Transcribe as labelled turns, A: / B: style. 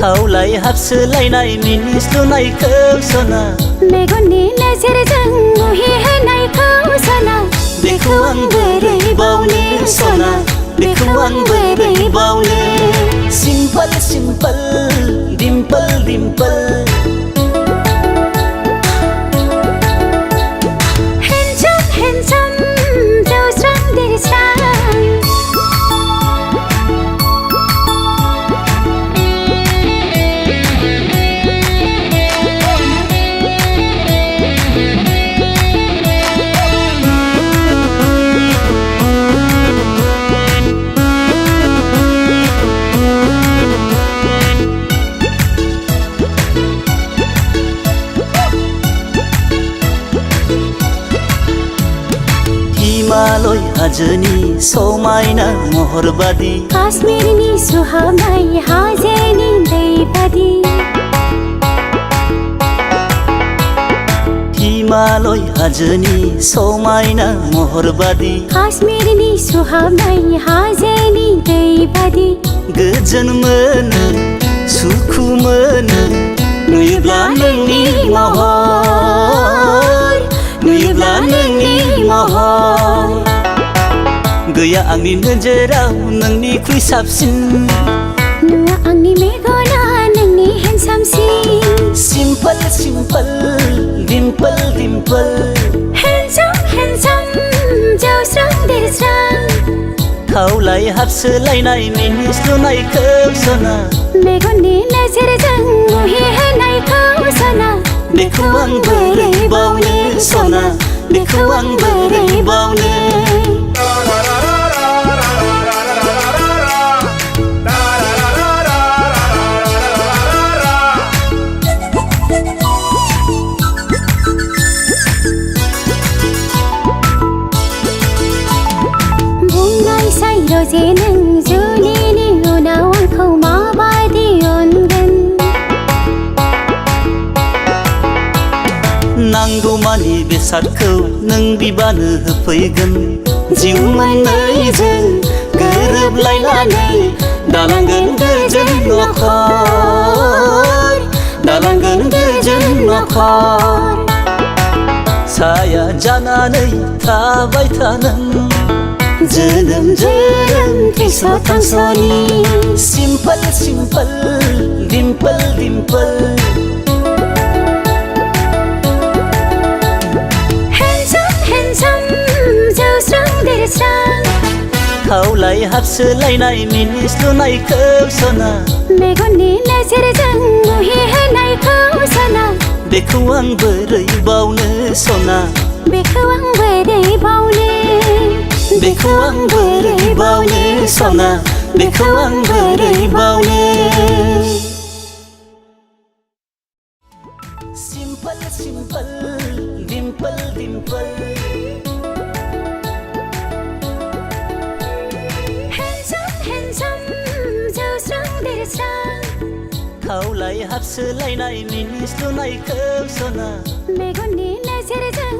A: खावलाय हाबसोलायनाय मिनिस्लुनायखौ सना
B: मेगननि नोजोरजों मुहिहोनायखौ सना
A: बेखौ आं बोरै बावनो सना बेखौ आं बोरै बावनो सिम्पोल सिम्पोल डिम्पल डिम्पल हिमालय हाजोनि समायना महरबादि
B: काश्मीरनि सुहावनाय हाजोनि दैबादि
A: हिमालय हाजोनि समायना महरबादि
B: काश्मीरनि सुहावनाय हाजोनि दैबादि
A: गोजोन मोनो सुखु मोनो नुयोब्ला नोंनि महर नुयोब्ला नोंनि महर गैया आंनि नोजोराव नोंनिख्रुइ साबसिन
B: नुवा आंनि मेगना नोंनि हेन्डसामसिन
A: सिम्पोल सिम्पोल डिम्पल डिम्पल
B: हेन्डसाम हेन्डसाम जौस्रां देरस्रां
A: खावलाय हाबसोलायनाय मिनिस्लुनायखौ सना
B: मेगननि नोजोरजों मुहिहोनायखौ सना
A: बेखौ आं बोरै बावनो सना बेखौ आं बोरै बावनो
B: बुंनाय सायरजे नों जुलिनि उनाव आंखौ माबादि अनगोन
A: नांगौमानि बेसादखौ नों बिबानो होफैगोन जिउ मोननैजों गोरोबलायनानै दालांगोन गोजोन नखर दालांगोन गोजोन नखर साया जानानै थाबाय थानों जोनोम जोनोम थैस' थांस'नि सिम्पोल सिम्पोल डिम्पल डिम्पल खावलाय हाबसोलायनाय मिनिस्लुनायखौ सना
B: मेगननि नोजोरजों मुहिहोनायखौ सना
A: बेखौ आं बोरै बावनो सना
B: बेखौ आं बोरै बावनो
A: बेखौ आं बोरै बावनो सना बेखौ आं बोरै बावनो सिम्पोल सिम्पोल डिम्पल डिम्पल खावलाय हाबसोलायनाय मिनिस्लुनायखौ सना
B: मेगननि नोजोरजों